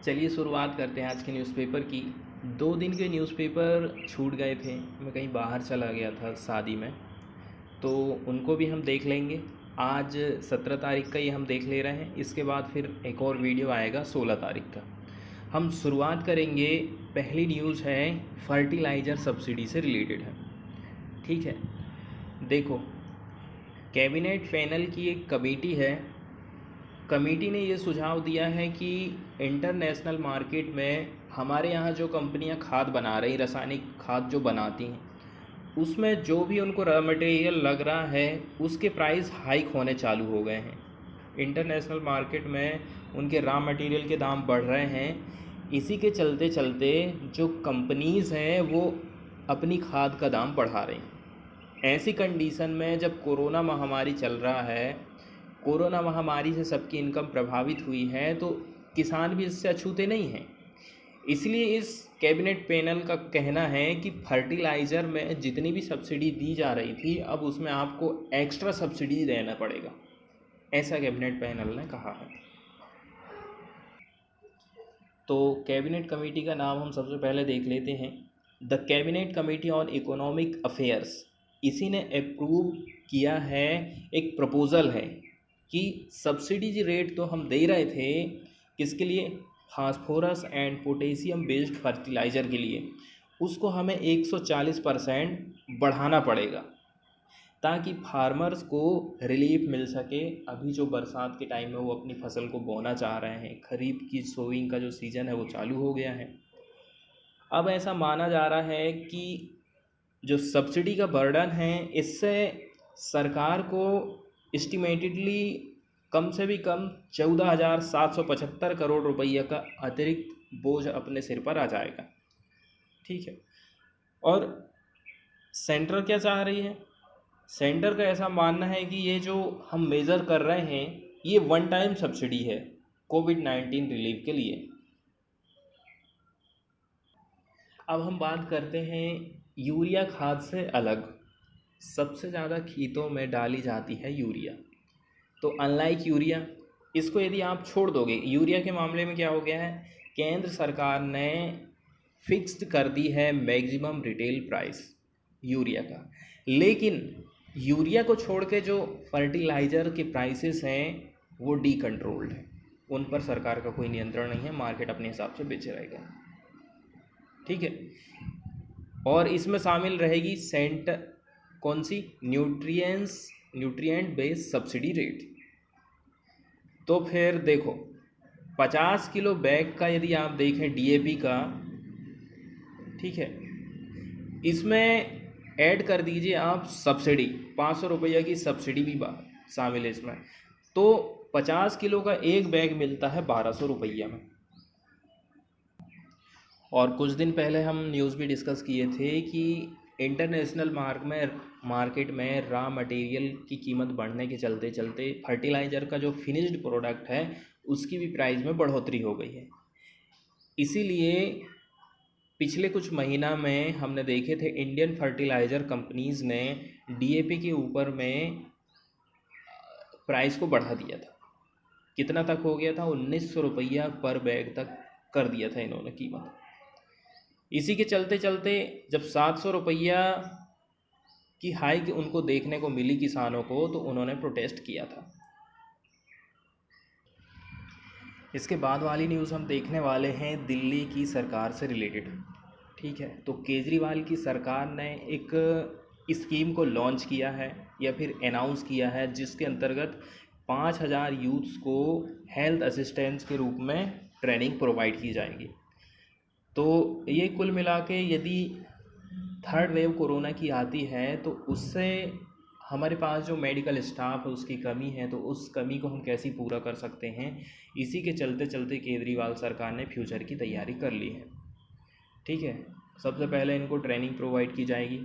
चलिए शुरुआत करते हैं आज के न्यूज़पेपर की। 2 दिन के न्यूज़पेपर छूट गए थे, मैं कहीं बाहर चला गया था शादी में, तो उनको भी हम देख लेंगे। आज 17 तारीख का ये हम देख ले रहे हैं, इसके बाद फिर एक और वीडियो आएगा 16 तारीख का। हम शुरुआत करेंगे, पहली न्यूज़ है फर्टिलाइज़र सब्सिडी से रिलेटेड है। ठीक है, देखो, कैबिनेट पैनल की एक कमेटी है। कमेटी ने ये सुझाव दिया है कि इंटरनेशनल मार्केट में हमारे यहाँ जो कंपनियाँ खाद बना रही, रासायनिक खाद जो बनाती हैं, उसमें जो भी उनको रॉ मटेरियल लग रहा है उसके प्राइस हाइक होने चालू हो गए हैं। इंटरनेशनल मार्केट में उनके रॉ मटेरियल के दाम बढ़ रहे हैं। इसी के चलते चलते जो कंपनीज़ हैं वो अपनी खाद का दाम बढ़ा रही हैं। ऐसी कंडीशन में जब कोरोना महामारी चल रहा है, कोरोना महामारी से सबकी इनकम प्रभावित हुई है, तो किसान भी इससे अछूते नहीं हैं। इसलिए इस कैबिनेट पैनल का कहना है कि फर्टिलाइज़र में जितनी भी सब्सिडी दी जा रही थी, अब उसमें आपको एक्स्ट्रा सब्सिडी देना पड़ेगा, ऐसा कैबिनेट पैनल ने कहा है। तो कैबिनेट कमेटी का नाम हम सबसे पहले देख लेते हैं, the cabinet committee on economic affairs. इसी ने अप्रूव किया है, एक प्रपोज़ल है कि सब्सिडी रेट तो हम दे रहे थे, किसके लिए? Phosphorus and potassium based fertiliser के लिए, उसको हमें 140% बढ़ाना पड़ेगा ताकि फार्मर्स को रिलीफ मिल सके। अभी जो बरसात के टाइम में वो अपनी फसल को बोना चाह रहे हैं, खरीफ की सोइंग का जो सीज़न है वो चालू हो गया है। अब ऐसा माना जा रहा है कि जो सब्सिडी का बर्डन है, इससे सरकार को एस्टिमेटेडली कम से भी कम 14,775 करोड़ रुपये का अतिरिक्त बोझ अपने सिर पर आ जाएगा। ठीक है, और सेंटर क्या चाह रही है? सेंटर का ऐसा मानना है कि ये जो हम मेज़र कर रहे हैं ये वन टाइम सब्सिडी है कोविड-19 रिलीफ के लिए। अब हम बात करते हैं यूरिया खाद से अलग। सबसे ज़्यादा खेतों में डाली जाती है यूरिया, तो अनलाइक यूरिया, इसको यदि आप छोड़ दोगे, यूरिया के मामले में क्या हो गया है, केंद्र सरकार ने फिक्स्ड कर दी है मैक्सिमम रिटेल प्राइस यूरिया का, लेकिन यूरिया को छोड़ के जो फर्टिलाइज़र के प्राइसेस हैं वो डी कंट्रोल्ड है, उन पर सरकार का कोई नियंत्रण नहीं है, मार्केट अपने हिसाब से बेचे रहेगा। ठीक है, और इसमें शामिल रहेगी कौन सी? Nutrient based subsidy rate. तो फिर देखो, 50 किलो बैग का यदि आप देखें डीएपी का, ठीक है, इसमें ऐड कर दीजिए आप सब्सिडी, 500 रुपये की सब्सिडी भी शामिल है इसमें, तो 50 किलो का एक बैग मिलता है 1200 रुपये में। और कुछ दिन पहले हम न्यूज़ भी डिस्कस किए थे कि इंटरनेशनल मार्केट में रॉ मटेरियल की कीमत बढ़ने के चलते चलते फर्टिलाइज़र का जो फिनिश्ड प्रोडक्ट है उसकी भी प्राइस में बढ़ोतरी हो गई है। इसीलिए पिछले कुछ महीना में हमने देखे थे इंडियन फर्टिलाइज़र कंपनीज़ ने डीएपी के ऊपर में प्राइस को बढ़ा दिया था। कितना तक हो गया था? 1900 रुपया पर बैग तक कर दिया था इन्होंने कीमत। इसी के चलते चलते जब 700 रुपया की हाइक उनको देखने को मिली किसानों को, तो उन्होंने प्रोटेस्ट किया था। इसके बाद वाली न्यूज़ हम देखने वाले हैं दिल्ली की सरकार से रिलेटेड। ठीक है, तो केजरीवाल की सरकार ने एक स्कीम को लॉन्च किया है या फिर अनाउंस किया है, जिसके अंतर्गत 5000 यूथ्स को हेल्थ असिस्टेंस के रूप में ट्रेनिंग प्रोवाइड की जाएगी। तो ये कुल मिला के यदि थर्ड वेव कोरोना की आती है तो उससे हमारे पास जो मेडिकल स्टाफ है उसकी कमी है, तो उस कमी को हम कैसे पूरा कर सकते हैं, इसी के चलते चलते केजरीवाल सरकार ने फ्यूचर की तैयारी कर ली है। ठीक है, सबसे पहले इनको ट्रेनिंग प्रोवाइड की जाएगी।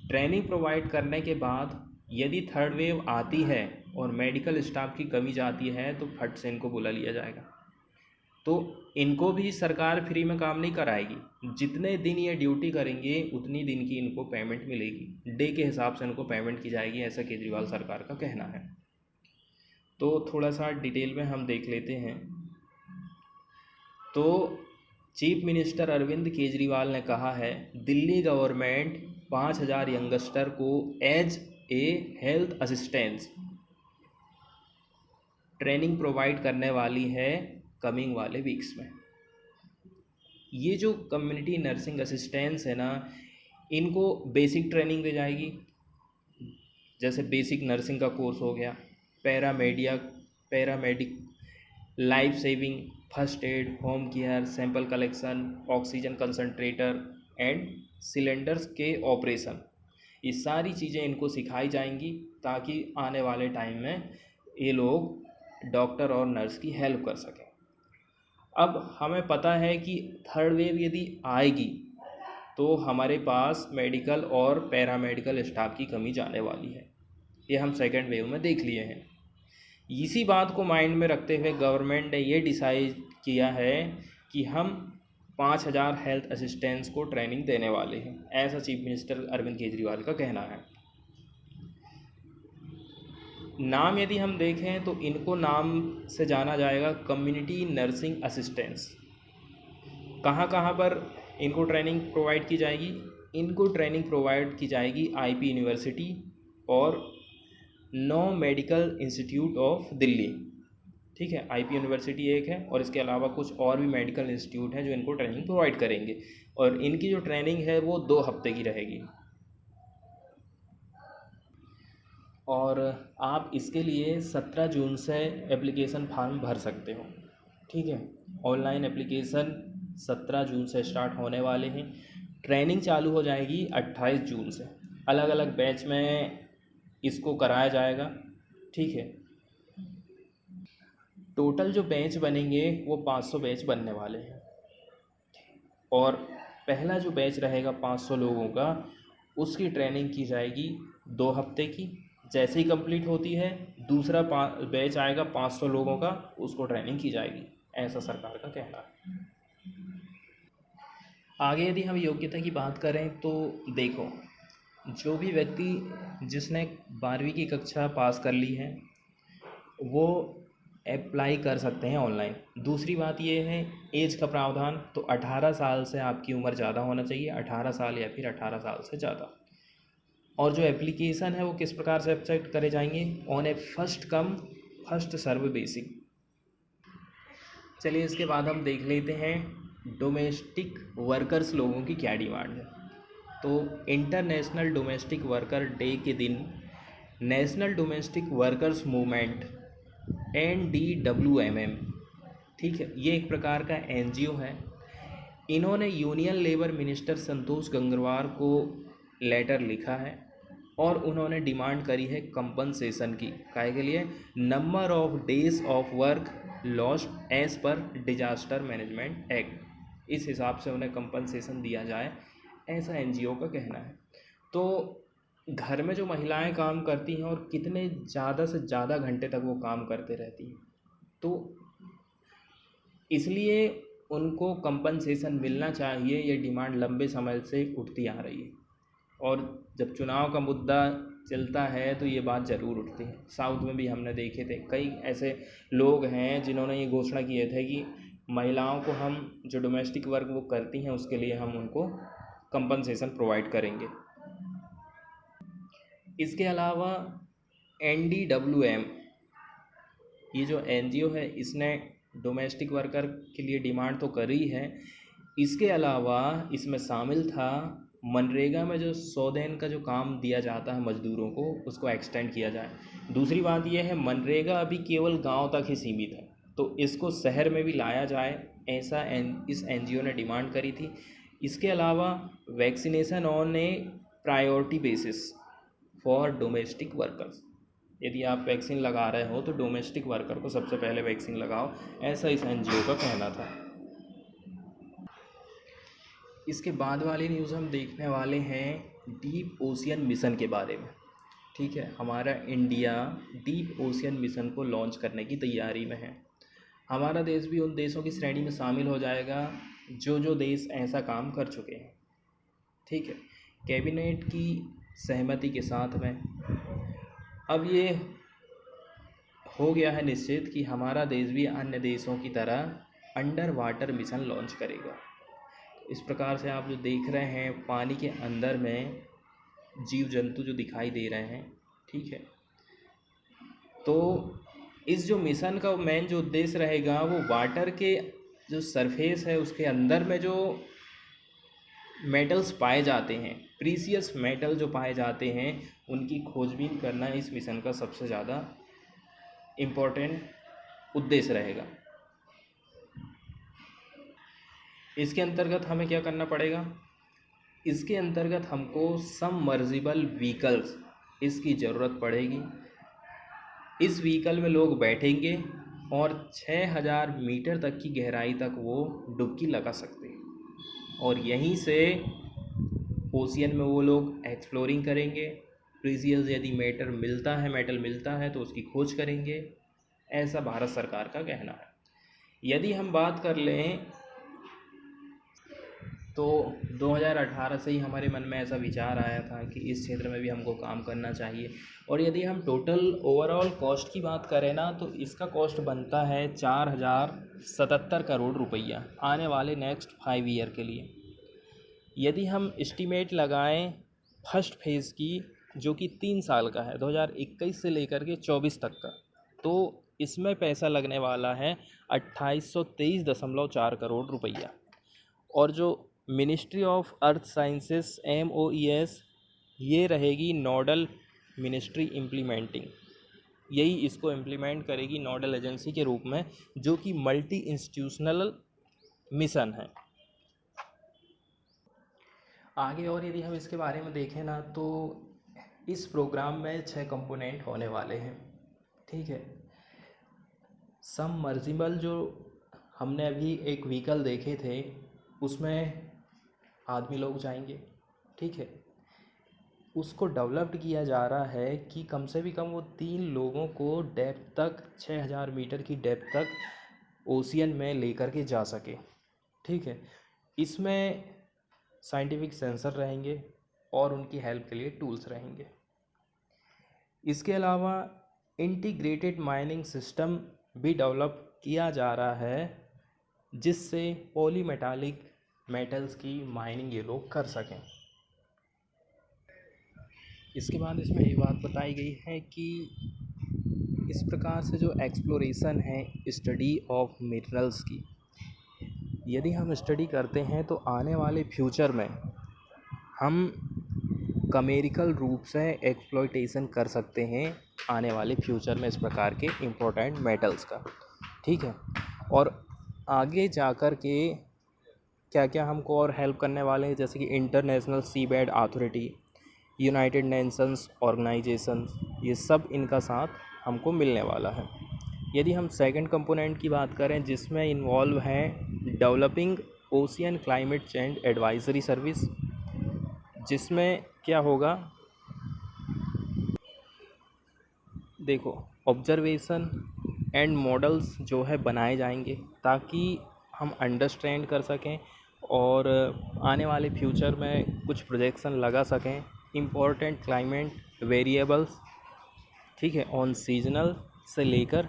ट्रेनिंग प्रोवाइड करने के बाद यदि थर्ड वेव आती है और मेडिकल स्टाफ की कमी जाती है तो फट से इनको बुला लिया जाएगा। तो इनको भी सरकार फ्री में काम नहीं कराएगी, जितने दिन ये ड्यूटी करेंगे उतनी दिन की इनको पेमेंट मिलेगी, डे के हिसाब से इनको पेमेंट की जाएगी, ऐसा केजरीवाल सरकार का कहना है। तो थोड़ा सा डिटेल में हम देख लेते हैं। तो चीफ मिनिस्टर अरविंद केजरीवाल ने कहा है दिल्ली गवर्नमेंट 5,000 यंगस्टर को as a health assistance training provide करने वाली है कमिंग वाले वीक्स में। ये जो कम्युनिटी नर्सिंग असिस्टेंस है ना, इनको बेसिक ट्रेनिंग दी जाएगी, जैसे बेसिक नर्सिंग का कोर्स हो गया, paramedic, life saving, first aid, home care, sample collection, oxygen concentrator and cylinders के ऑपरेशन, ये सारी चीज़ें इनको सिखाई जाएंगी ताकि आने वाले टाइम में ये लोग डॉक्टर और नर्स की हेल्प कर सकें। अब हमें पता है कि थर्ड वेव यदि आएगी तो हमारे पास मेडिकल और पैरामेडिकल स्टाफ की कमी जाने वाली है, ये हम सेकेंड वेव में देख लिए हैं। इसी बात को माइंड में रखते हुए गवर्नमेंट ने ये डिसाइड किया है कि हम 5,000 हेल्थ असिस्टेंट्स को ट्रेनिंग देने वाले हैं, ऐसा चीफ मिनिस्टर अरविंद केजरीवाल का कहना है। नाम यदि हम देखें तो इनको नाम से जाना जाएगा कम्युनिटी नर्सिंग असिस्टेंट्स। कहाँ कहाँ पर इनको ट्रेनिंग प्रोवाइड की जाएगी? इनको ट्रेनिंग प्रोवाइड की जाएगी आईपी यूनिवर्सिटी और नौ मेडिकल इंस्टीट्यूट ऑफ दिल्ली। ठीक है, आईपी यूनिवर्सिटी एक है और इसके अलावा कुछ और भी मेडिकल इंस्टीट्यूट हैं जो इनको ट्रेनिंग प्रोवाइड करेंगे, और इनकी जो ट्रेनिंग है वो 2 हफ्ते की रहेगी। और आप इसके लिए 17 जून से एप्लीकेशन फॉर्म भर सकते हो। ठीक है, ऑनलाइन एप्लीकेशन 17 जून से स्टार्ट होने वाले हैं। ट्रेनिंग चालू हो जाएगी 28 जून से। अलग अलग बैच में इसको कराया जाएगा। ठीक है, टोटल जो बैच बनेंगे वो 500 बैच बनने वाले हैं, और पहला जो बैच रहेगा 500 लोगों का, उसकी ट्रेनिंग की जाएगी 2 हफ्ते की। जैसे ही कंप्लीट होती है दूसरा बैच आएगा 500 लोगों का, उसको ट्रेनिंग की जाएगी, ऐसा सरकार का कहना है। आगे यदि हम योग्यता की बात करें तो देखो, जो भी व्यक्ति जिसने 12वीं की कक्षा पास कर ली है वो अप्लाई कर सकते हैं ऑनलाइन। दूसरी बात ये है एज का प्रावधान, तो 18 साल से आपकी उम्र ज़्यादा होना चाहिए, 18 साल या फिर 18 साल से ज़्यादा। और जो एप्लीकेशन है वो किस प्रकार से एक्सेप्ट करे जाएंगे? On a first come first serve basic. चलिए इसके बाद हम देख लेते हैं डोमेस्टिक वर्कर्स लोगों की क्या डिमांड है। तो इंटरनेशनल डोमेस्टिक वर्कर डे के दिन national domestic workers movement NDWMM, ठीक है, ये एक प्रकार का NGO है। इन्होंने union labour minister Santosh Gangwar को लेटर लिखा है और उन्होंने डिमांड करी है कंपनसेशन की। काहे के लिए? Number of days of work lost as per disaster management act, इस हिसाब से उन्हें कंपनसेशन दिया जाए, ऐसा NGO का कहना है। तो घर में जो महिलाएं काम करती हैं और कितने ज़्यादा से ज़्यादा घंटे तक वो काम करते रहती हैं, तो इसलिए उनको कंपनसेशन मिलना चाहिए, ये डिमांड लंबे समय से उठती आ रही है। और जब चुनाव का मुद्दा चलता है तो ये बात ज़रूर उठती है। साउथ में भी हमने देखे थे कई ऐसे लोग हैं जिन्होंने ये घोषणा किए थे कि महिलाओं को हम जो डोमेस्टिक वर्क वो करती हैं उसके लिए हम उनको कंपनसेशन प्रोवाइड करेंगे। इसके अलावा NDWM, ये जो NGO है, इसने डोमेस्टिक वर्कर के लिए डिमांड तो करी है, इसके अलावा इसमें शामिल था मनरेगा में जो 100 दिन का जो काम दिया जाता है मज़दूरों को, उसको एक्सटेंड किया जाए। दूसरी बात यह है मनरेगा अभी केवल गांव तक ही सीमित है, तो इसको शहर में भी लाया जाए, ऐसा इस NGO ने डिमांड करी थी। इसके अलावा vaccination on A priority basis for domestic workers, यदि आप वैक्सीन लगा रहे हो तो डोमेस्टिक वर्कर को सबसे पहले वैक्सीन लगाओ, ऐसा इस NGO का कहना था। इसके बाद वाली न्यूज़ हम देखने वाले हैं डीप ओशियन मिशन के बारे में। ठीक है, हमारा इंडिया डीप ओशियन मिशन को लॉन्च करने की तैयारी में है। हमारा देश भी उन देशों की श्रेणी में शामिल हो जाएगा जो देश ऐसा काम कर चुके हैं। ठीक है, कैबिनेट की सहमति के साथ में अब ये हो गया है निश्चित कि हमारा देश भी अन्य देशों की तरह अंडर वाटर मिशन लॉन्च करेगा। इस प्रकार से आप जो देख रहे हैं पानी के अंदर में जीव जंतु जो दिखाई दे रहे हैं, ठीक है। तो इस जो मिशन का मेन जो उद्देश्य रहेगा वो वाटर के जो सरफेस है उसके अंदर में जो मेटल्स पाए जाते हैं, प्रीसियस मेटल जो पाए जाते हैं, उनकी खोजबीन करना इस मिशन का सबसे ज़्यादा इम्पोर्टेंट उद्देश्य रहेगा। इसके अंतर्गत हमें क्या करना पड़ेगा? इसके अंतर्गत हमको सबमर्सिबल व्हीकल्स इसकी ज़रूरत पड़ेगी। इस व्हीकल में लोग बैठेंगे और 6000 मीटर तक की गहराई तक वो डुबकी लगा सकते हैं और यहीं से ओशियन में वो लोग एक्सप्लोरिंग करेंगे। प्रीसियस यदि मेटल मिलता है तो उसकी खोज करेंगे, ऐसा भारत सरकार का कहना है। यदि हम बात कर लें तो 2018 से ही हमारे मन में ऐसा विचार आया था कि इस क्षेत्र में भी हमको काम करना चाहिए। और यदि हम टोटल ओवरऑल कॉस्ट की बात करें ना तो इसका कॉस्ट बनता है 4077 करोड़ रुपया आने वाले नेक्स्ट 5 ईयर के लिए। यदि हम एस्टीमेट लगाएं फर्स्ट फेज़ की जो कि 3 साल का है, 2021 से लेकर के 24 तक का, तो इसमें पैसा लगने वाला है 2823.4 करोड़ रुपया। और जो ministry of earth sciences MOES ये रहेगी नोडल मिनिस्ट्री इम्प्लीमेंटिंग, यही इसको इम्प्लीमेंट करेगी नोडल एजेंसी के रूप में, जो कि मल्टी इंस्टीट्यूशनल मिशन है। आगे और यदि हम इसके बारे में देखें ना तो इस प्रोग्राम में 6 कंपोनेंट होने वाले हैं, ठीक है। सबमर्सिबल जो हमने अभी एक व्हीकल देखे थे उसमें आदमी लोग जाएंगे, ठीक है। उसको डेवलप्ड किया जा रहा है कि कम से भी कम वो 3 लोगों को डेप्थ तक 6000 मीटर की डेप्थ तक ओशियन में लेकर के जा सके, ठीक है। इसमें साइंटिफिक सेंसर रहेंगे और उनकी हेल्प के लिए टूल्स रहेंगे। इसके अलावा इंटीग्रेटेड माइनिंग सिस्टम भी डेवलप किया जा रहा है जिससे पॉलीमेटालिक मेटल्स की माइनिंग ये लोग कर सकें। इसके बाद इसमें ये बात बताई गई है कि इस प्रकार से जो एक्सप्लोरेशन है स्टडी ऑफ मिनरल्स की, यदि हम स्टडी करते हैं तो आने वाले फ्यूचर में हम कमेरिकल रूप से एक्सप्लॉयटेशन कर सकते हैं आने वाले फ्यूचर में इस प्रकार के इम्पोर्टेंट मेटल्स का, ठीक है। और आगे जाकर के क्या क्या हमको और हेल्प करने वाले हैं, जैसे कि international seabed authority, united nations organization, ये सब इनका साथ हमको मिलने वाला है। यदि हम सेकंड कंपोनेंट की बात करें जिसमें इन्वॉल्व है developing ocean climate change advisory service, जिसमें क्या होगा, देखो ऑब्जर्वेशन एंड मॉडल्स जो है बनाए जाएंगे ताकि हम अंडरस्टैंड कर सकें और आने वाले फ्यूचर में कुछ प्रोजेक्शन लगा सकें इम्पोर्टेंट क्लाइमेट वेरिएबल्स, ठीक है, ऑन सीजनल से लेकर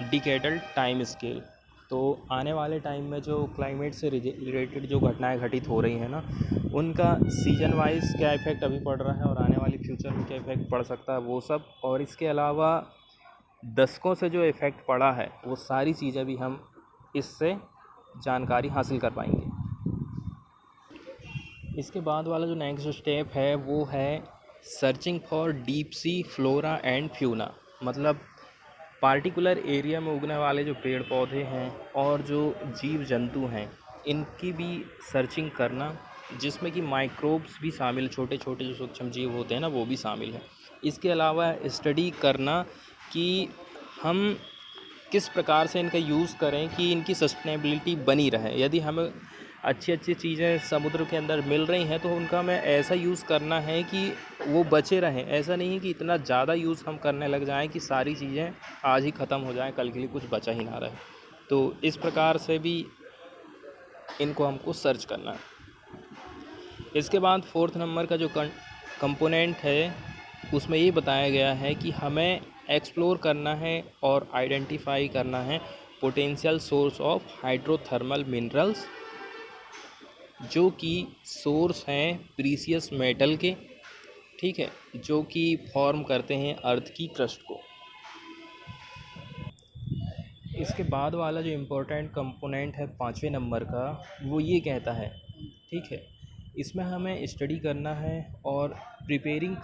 डिकेडल टाइम स्केल। तो आने वाले टाइम में जो क्लाइमेट से रिलेटेड जो घटनाएं घटित हो रही हैं ना, उनका सीजन वाइज क्या इफ़ेक्ट अभी पड़ रहा है और आने वाली फ्यूचर में क्या इफ़ेक्ट पड़ सकता है वो सब, और इसके अलावा दशकों से जो इफ़ेक्ट पड़ा है वो सारी चीज़ें भी हम इससे जानकारी हासिल कर पाएंगे। इसके बाद वाला जो नेक्स्ट स्टेप है वो है searching for deep sea flora and fauna, मतलब पार्टिकुलर एरिया में उगने वाले जो पेड़ पौधे हैं और जो जीव जंतु हैं इनकी भी सर्चिंग करना, जिसमें कि माइक्रोब्स भी शामिल, छोटे छोटे जो सूक्ष्म जीव होते हैं ना वो भी शामिल हैं। इसके अलावा स्टडी करना कि हम किस प्रकार से इनका यूज़ करें कि इनकी सस्टेनेबिलिटी बनी रहे। यदि हमें अच्छी अच्छी चीज़ें समुद्र के अंदर मिल रही हैं तो उनका हमें ऐसा यूज़ करना है कि वो बचे रहें। ऐसा नहीं कि इतना ज़्यादा यूज़ हम करने लग जाएं कि सारी चीज़ें आज ही ख़त्म हो जाएं, कल के लिए कुछ बचा ही ना रहे। तो इस प्रकार से भी इनको हमको सर्च करना है। इसके बाद 4th नंबर का जो कंपोनेंट है उसमें ये बताया गया है कि हमें एक्सप्लोर करना है और आइडेंटिफाई करना है potential source of hydrothermal minerals, जो कि सोर्स हैं प्रीसियस मेटल के, ठीक है, जो कि फॉर्म करते हैं अर्थ की क्रस्ट को। इसके बाद वाला जो इम्पोर्टेंट कंपोनेंट है 5वें नंबर का, वो ये कहता है, ठीक है, इसमें हमें स्टडी करना है और प्रिपेयरिंग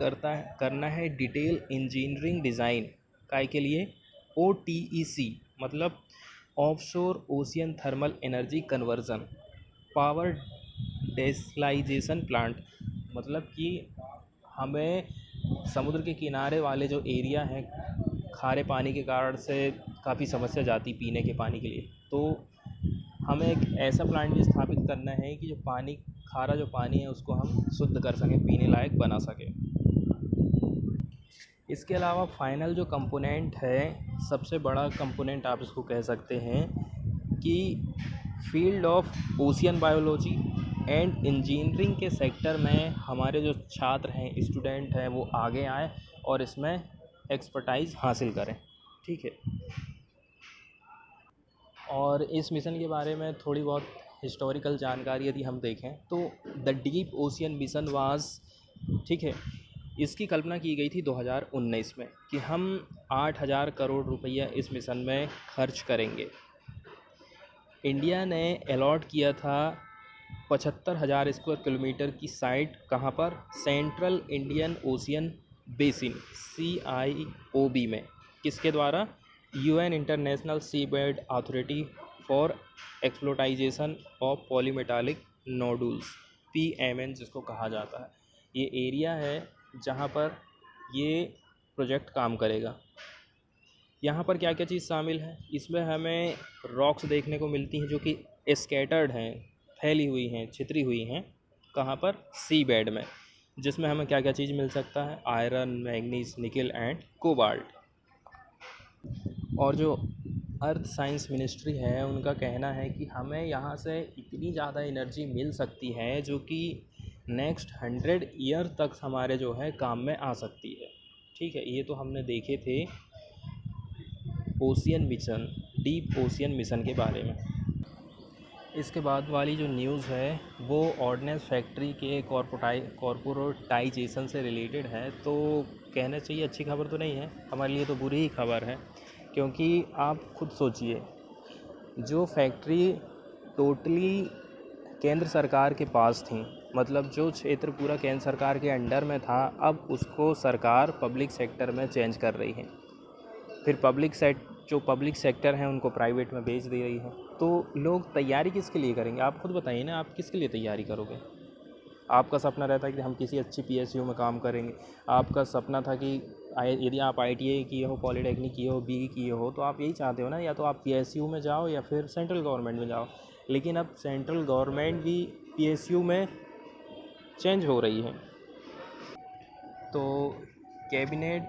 करना है डिटेल इंजीनियरिंग डिज़ाइन काय के लिए, OTEC मतलब offshore ocean thermal energy conversion power desalination plant, मतलब कि हमें समुद्र के किनारे वाले जो एरिया हैं, खारे पानी के कारण से काफ़ी समस्या जाती पीने के पानी के लिए, तो हमें एक ऐसा प्लांट भी स्थापित करना है कि जो पानी, खारा जो पानी है उसको हम शुद्ध कर सकें, पीने लायक बना सकें। इसके अलावा फाइनल जो कंपोनेंट है, सबसे बड़ा कंपोनेंट आप इसको कह सकते हैं कि field of ocean biology and engineering के सेक्टर में हमारे जो छात्र हैं, स्टूडेंट हैं, वो आगे आए और इसमें एक्सपर्टाइज हासिल करें, ठीक है। और इस मिशन के बारे में थोड़ी बहुत हिस्टोरिकल जानकारी यदि हम देखें तो the deep ocean mission was, ठीक है, इसकी कल्पना की गई थी 2019 में कि हम 8,000 करोड़ रुपया इस मिशन में खर्च करेंगे। इंडिया ने अलॉट किया था 75,000 स्क्वायर किलोमीटर की साइट, कहाँ पर, central Indian ocean basin CIOB में, किसके द्वारा, UN international seabed authority for exploitation of polymetallic nodules, PMN जिसको कहा जाता है। ये एरिया है जहाँ पर ये प्रोजेक्ट काम करेगा। यहाँ पर क्या क्या चीज़ शामिल है, इसमें हमें रॉक्स देखने को मिलती हैं जो कि स्कैटर्ड हैं, फैली हुई हैं, छितरी हुई हैं, कहाँ पर, सी बेड में, जिसमें हमें क्या क्या चीज़ मिल सकता है, आयरन, मैग्नीज, निकल एंड कोबाल्ट। और जो अर्थ साइंस मिनिस्ट्री है, उनका कहना है कि हमें यहाँ से इतनी ज़्यादा एनर्जी मिल सकती है जो कि नेक्स्ट 100 ईयर तक हमारे जो है काम में आ सकती है, ठीक है। ये तो हमने देखे थे ocean mission, deep ocean mission के बारे में। इसके बाद वाली जो न्यूज़ है वो ऑर्डिनेंस फैक्ट्री के कॉर्पोरेटाइजेशन से रिलेटेड है, तो कहना चाहिए अच्छी खबर तो नहीं है, हमारे लिए तो बुरी ही खबर है, क्योंकि आप खुद सोचिए, जो फैक्ट्री टोटली केंद्र सरकार के पास थी, मतलब जो क्षेत्र पूरा केंद्र सरकार के अंडर में था, अब उसको सरकार पब्लिक सेक्टर में चेंज कर रही है, फिर जो पब्लिक सेक्टर हैं उनको प्राइवेट में बेच दे रही है। तो लोग तैयारी किसके लिए करेंगे, आप खुद बताइए ना, आप किसके लिए तैयारी करोगे। आपका सपना रहता है कि हम किसी अच्छी PSU में काम करेंगे, आपका सपना था कि यदि आप ITI किए हो, पॉलीटेक्निक किए हो, BE किए हो, तो आप यही चाहते हो ना, या तो आप PSU में जाओ या फिर सेंट्रल गवर्नमेंट में जाओ। लेकिन अब सेंट्रल गवर्नमेंट भी PSU में चेंज हो रही है, तो कैबिनेट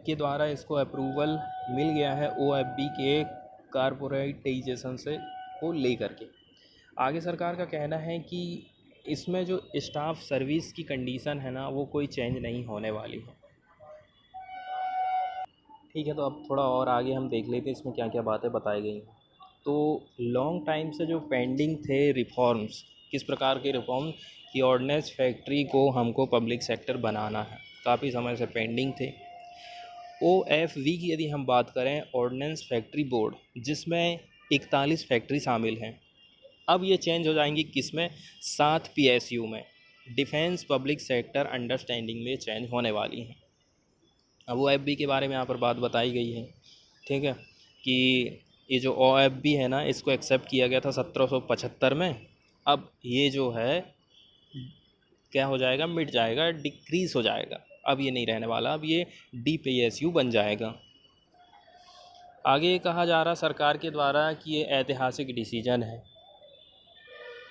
के द्वारा इसको अप्रूवल मिल गया है OFB के कॉर्पोरेटाइजेशन से को लेकर के। आगे सरकार का कहना है कि इसमें जो स्टाफ सर्विस की कंडीशन है ना, वो कोई चेंज नहीं होने वाली है, ठीक है। तो अब थोड़ा और आगे हम देख लेते हैं इसमें क्या क्या बातें बताई गई हैं। तो लॉन्ग टाइम से जो पेंडिंग थे रिफॉर्म्स, किस प्रकार के रिफॉर्म, कि ऑर्डिनेंस फैक्ट्री को हमको पब्लिक सेक्टर बनाना है, काफ़ी समय से पेंडिंग थे। OFV की यदि हम बात करें, ऑर्डिनेंस फैक्ट्री बोर्ड, जिसमें 41 फैक्ट्री शामिल हैं, अब ये चेंज हो जाएंगी किसमें, 7 PSU में, डिफेंस पब्लिक सेक्टर अंडरस्टैंडिंग में चेंज होने वाली हैं। अब OFB के बारे में यहाँ पर बात बताई गई है, ठीक है, कि ये जो OFB है ना, इसको एक्सेप्ट किया गया था 1775 में, अब ये जो है क्या हो जाएगा, मिट जाएगा, डिक्रीज़ हो जाएगा, अब ये नहीं रहने वाला, अब ये DPSU बन जाएगा। आगे कहा जा रहा सरकार के द्वारा कि ये ऐतिहासिक डिसीजन है।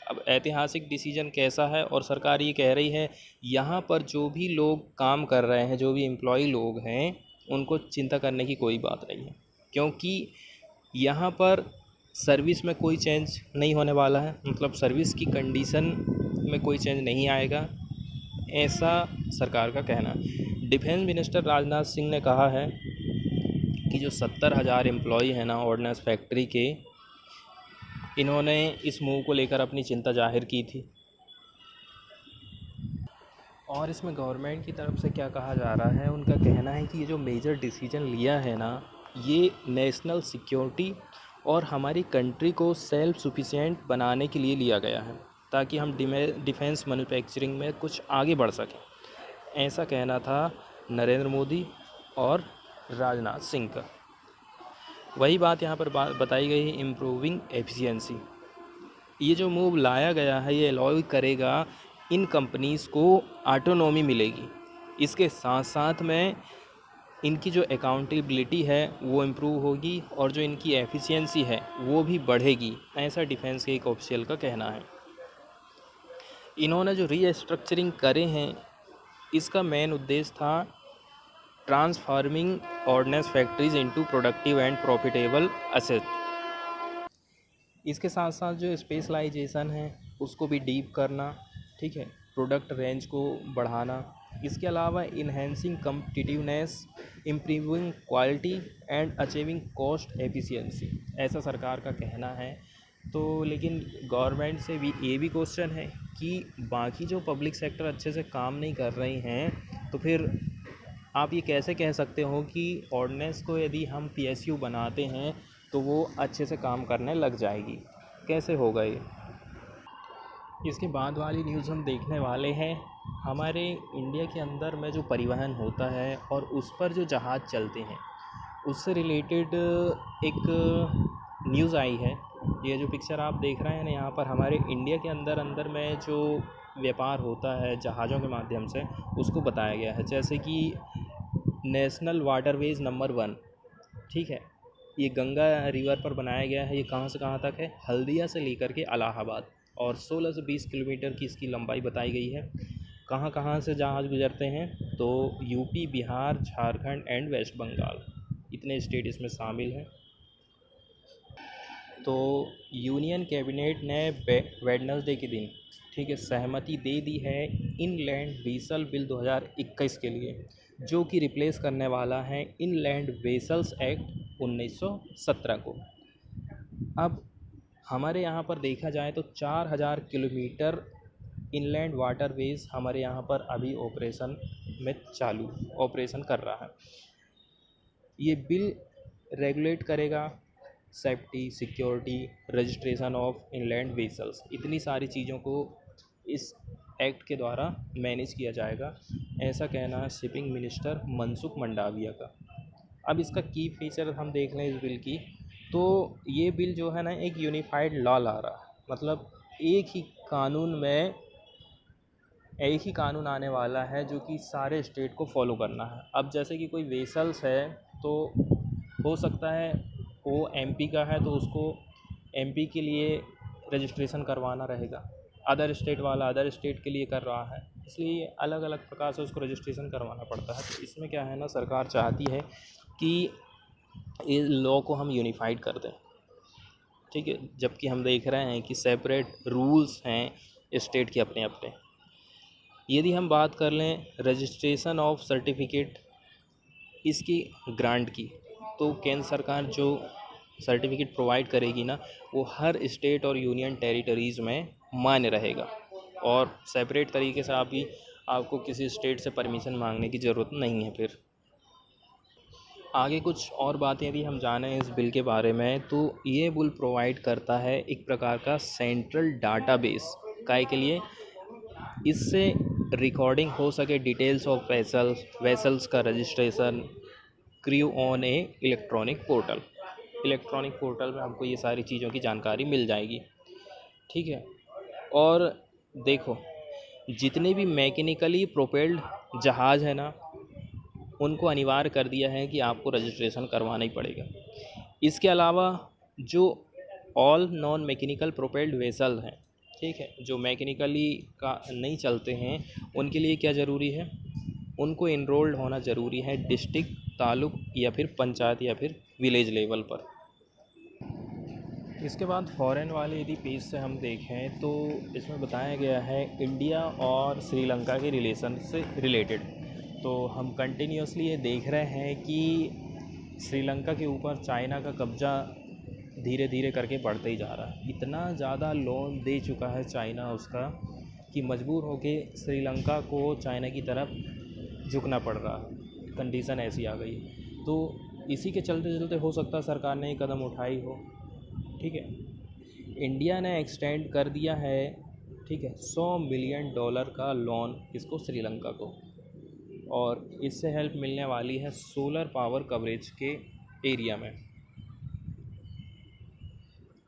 अब ऐतिहासिक डिसीजन कैसा है, और सरकार ये कह रही है यहाँ पर जो भी लोग काम कर रहे हैं, जो भी एम्प्लॉय लोग हैं, उनको चिंता करने की कोई बात नहीं है, क्योंकि यहाँ पर सर्विस में कोई चेंज नहीं होने वाला है, मतलब सर्विस की कंडीशन में कोई चेंज नहीं आएगा, ऐसा सरकार का कहना है। डिफेंस मिनिस्टर राजनाथ सिंह ने कहा है कि जो 70,000 एम्प्लॉई हैं ना ऑर्डिनेंस फैक्ट्री के, इन्होंने इस मूव को लेकर अपनी चिंता जाहिर की थी। और इसमें गवर्नमेंट की तरफ से क्या कहा जा रहा है, उनका कहना है कि ये जो मेजर डिसीजन लिया है ना, ये नेशनल सिक्योरिटी और हमारी कंट्री को सेल्फ सफिशिएंट बनाने के लिए लिया गया है, ताकि हम डिफेंस मैन्युफैक्चरिंग में कुछ आगे बढ़ सकें। ऐसा कहना था नरेंद्र मोदी और राजनाथ सिंह का। वही बात यहाँ पर बताई गई है, इम्प्रूविंग एफिशिएंसी। ये जो मूव लाया गया है, ये अलाउ करेगा इन कंपनीज़ को ऑटोनॉमी मिलेगी। इसके साथ साथ में इनकी जो अकाउंटेबिलिटी है वो इम्प्रूव होगी और जो इनकी एफिशिएंसी है वो भी बढ़ेगी, ऐसा डिफेंस के एक ऑफिशियल का कहना है। इन्होंने जो रीस्ट्रक्चरिंग करे हैं, इसका मेन उद्देश्य था transforming ordinance factories into productive and profitable asset. इसके साथ साथ जो स्पेशलाइजेशन है उसको भी डीप करना, ठीक है, प्रोडक्ट रेंज को बढ़ाना। इसके अलावा enhancing competitiveness, improving quality and achieving cost efficiency, ऐसा सरकार का कहना है। तो लेकिन गवर्नमेंट से भी ये भी क्वेश्चन है कि बाकी जो पब्लिक सेक्टर अच्छे से काम नहीं कर रही हैं, तो फिर आप ये कैसे कह सकते हो कि ऑर्डिनेंस को यदि हम पीएसयू बनाते हैं तो वो अच्छे से काम करने लग जाएगी? कैसे होगा ये? इसके बाद वाली न्यूज़ हम देखने वाले हैं, हमारे इंडिया के अंदर में जो परिवहन होता है और उस पर जो जहाज़ चलते हैं, उससे रिलेटेड एक न्यूज़ आई है। ये जो पिक्चर आप देख रहे हैं ना, यहाँ पर हमारे इंडिया के अंदर में जो व्यापार होता है जहाज़ों के माध्यम से, उसको बताया गया है। जैसे कि नेशनल वाटरवेज नंबर 1, ठीक है, ये गंगा रिवर पर बनाया गया है। ये कहाँ से कहाँ तक है? हल्दिया से लेकर के इलाहाबाद, और 16 से 20 किलोमीटर की इसकी लंबाई बताई गई है। कहाँ कहाँ से जहाज़ गुजरते हैं? तो UP, Bihar, Jharkhand and West Bengal, इतने स्टेट इसमें शामिल हैं। तो यूनियन कैबिनेट ने वेडनेसडे के दिन, ठीक है, सहमति दे दी है इनलैंड वेसल बिल 2021 के लिए, जो कि रिप्लेस करने वाला है इनलैंड वेसल्स एक्ट 1917 को। अब हमारे यहाँ पर देखा जाए तो 4000 किलोमीटर इनलैंड वाटरवेज हमारे यहाँ पर अभी ऑपरेशन कर रहा है। ये बिल रेगुलेट करेगा safety, security, registration of inland vessels, इतनी सारी चीज़ों को इस एक्ट के द्वारा मैनेज किया जाएगा, ऐसा कहना है शिपिंग मिनिस्टर मनसुख मंडाविया का। अब इसका की फीचर हम देख लें इस बिल की, तो ये बिल जो है ना, एक यूनिफाइड लॉ ला रहा है। मतलब एक ही कानून आने वाला है जो कि सारे स्टेट को फॉलो करना है। अब जैसे कि कोई वेसल्स है, तो हो सकता है वो एमपी का है तो उसको एमपी के लिए रजिस्ट्रेशन करवाना रहेगा, अदर स्टेट वाला अदर स्टेट के लिए कर रहा है, इसलिए अलग अलग प्रकार से उसको रजिस्ट्रेशन करवाना पड़ता है। तो इसमें क्या है ना, सरकार चाहती है कि इस लॉ को हम यूनिफाइड कर दें, ठीक है, जबकि हम देख रहे हैं कि सेपरेट रूल्स हैं स्टेट के अपने अपने। यदि हम बात कर लें रजिस्ट्रेशन ऑफ सर्टिफिकेट इसकी ग्रांट की, तो केंद्र सरकार जो सर्टिफिकेट प्रोवाइड करेगी ना, वो हर स्टेट और यूनियन टेरिटरीज़ में मान्य रहेगा, और सेपरेट तरीके से आपको किसी स्टेट से परमिशन मांगने की ज़रूरत नहीं है। फिर आगे कुछ और बातें यदि हम जानें इस बिल के बारे में, तो ये बिल प्रोवाइड करता है एक प्रकार का सेंट्रल डाटाबेस काय के लिए, इससे रिकॉर्डिंग हो सके डिटेल्स ऑफ वेसल्स का registration, crew on A electronic portal में हमको ये सारी चीज़ों की जानकारी मिल जाएगी, ठीक है। और देखो, जितने भी मैकेनिकली प्रोपेल्ड जहाज़ है ना, उनको अनिवार्य कर दिया है कि आपको रजिस्ट्रेशन करवाना ही पड़ेगा। इसके अलावा जो all non mechanical propelled vessel हैं, ठीक है, जो मैकेनिकली का नहीं चलते हैं, उनके लिए क्या ज़रूरी है? उनको इनरोल्ड होना ज़रूरी है डिस्ट्रिक्ट, तालुक या फिर पंचायत या फिर विलेज लेवल पर। इसके बाद फॉरेन वाले यदि पेज से हम देखें तो इसमें बताया गया है इंडिया और श्रीलंका के रिलेशन से रिलेटेड। तो हम कंटिन्यूसली ये देख रहे हैं कि श्रीलंका के ऊपर चाइना का कब्ज़ा धीरे धीरे करके बढ़ते ही जा रहा है। इतना ज़्यादा लोन दे चुका है चाइना उसका कि मजबूर होके श्रीलंका को चाइना की तरफ झुकना पड़ रहा है। कंडीशन ऐसी आ गई। तो इसी के चलते चलते हो सकता है सरकार ने ये कदम उठाई हो। ठीक है, इंडिया ने एक्सटेंड कर दिया है, ठीक है, $100 मिलियन का लोन इसको, श्रीलंका को, और इससे हेल्प मिलने वाली है सोलर पावर कवरेज के एरिया में।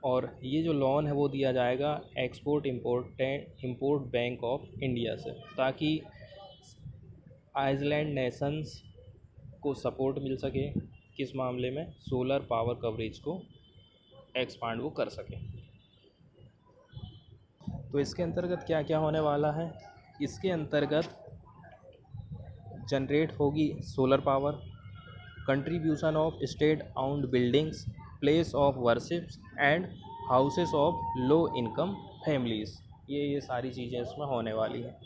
और ये जो लोन है वो दिया जाएगा export import bank of India से, ताकि आइसलैंड नेशंस को सपोर्ट मिल सके किस मामले में, सोलर पावर कवरेज को एक्सपांड वो कर सके। तो इसके अंतर्गत क्या क्या होने वाला है, इसके अंतर्गत जनरेट होगी solar power, contribution of state owned buildings, place of worship and houses of low income families, ये सारी चीज़ें इसमें होने वाली हैं।